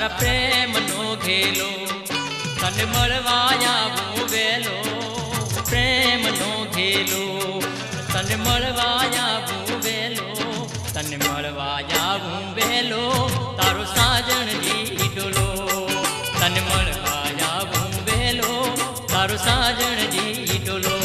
તારા પ્રેમનો ઘેલો તને મળવા આવું વેલો પ્રેમનો ઘેલો તને મળવા આવું વેલો તને મળવા આવું વેલો તારો સાજણજી ડોલો તને મળવા આવું વેલો તારો સાજણજી ડોલો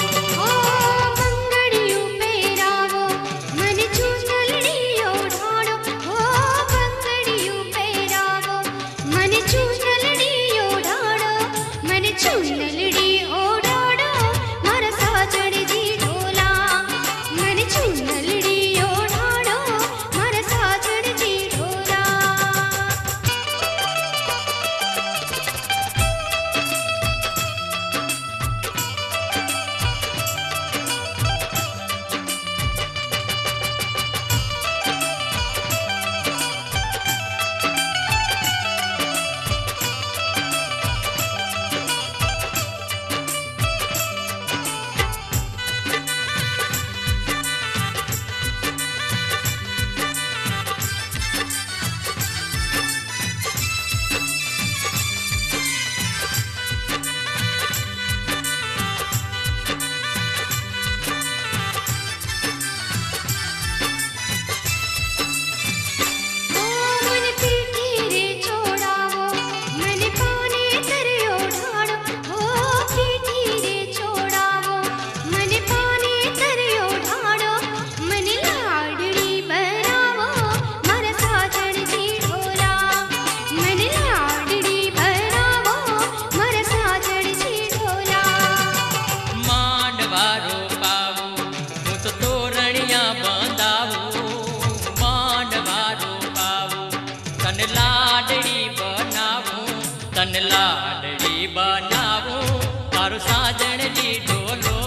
તને લાડડી બનાવું તારું સાજણજી ઢોલો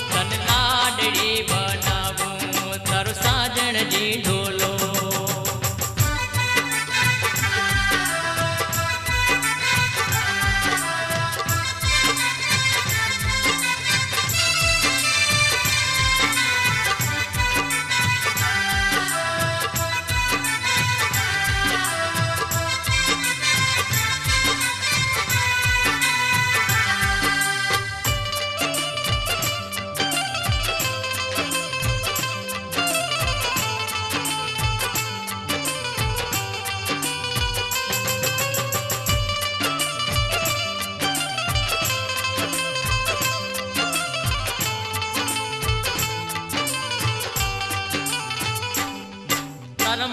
તને લાડડી બનાવું તારું સાજણજી ઢોલો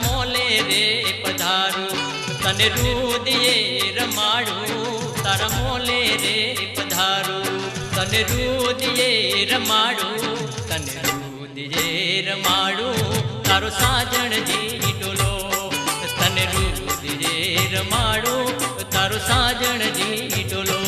મોલે રે પધારું તને રુદિયે રમાડું તારા મોલે રે પધારું તને રુદિયે રમાડું તને રુદિયે રમાડું તારો સાજણજી ડોલો તને રુદિયે રમાડું તારો સાજણજી ડોલો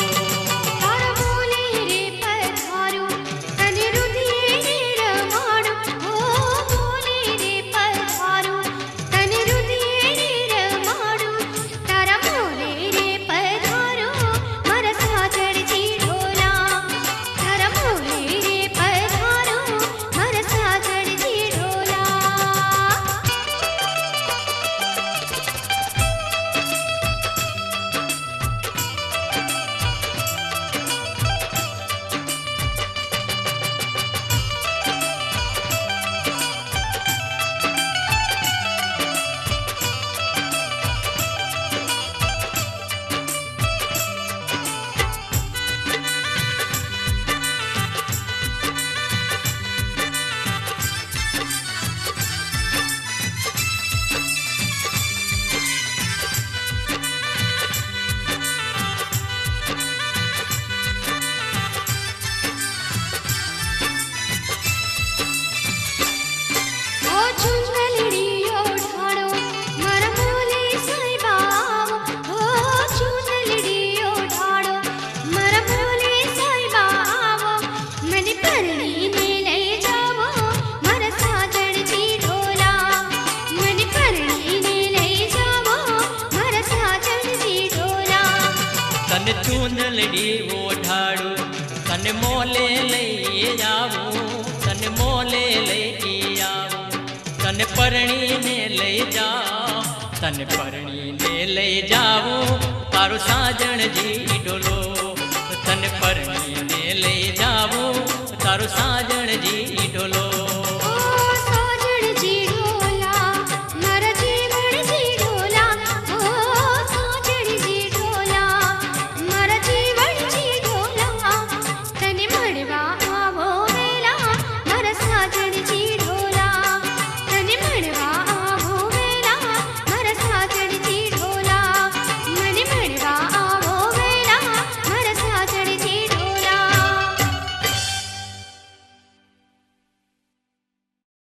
તને ચૂંદલડી ઓઢાડું તને મોલે લઈ આવું તને મોલે લઈ આવું તને પરણીને લઈ જાઉં તને પરણીને લઈ જાવું તારું સાજણજી ડોલો, તને પરણીને લઈ જાવું તારું સાજણજી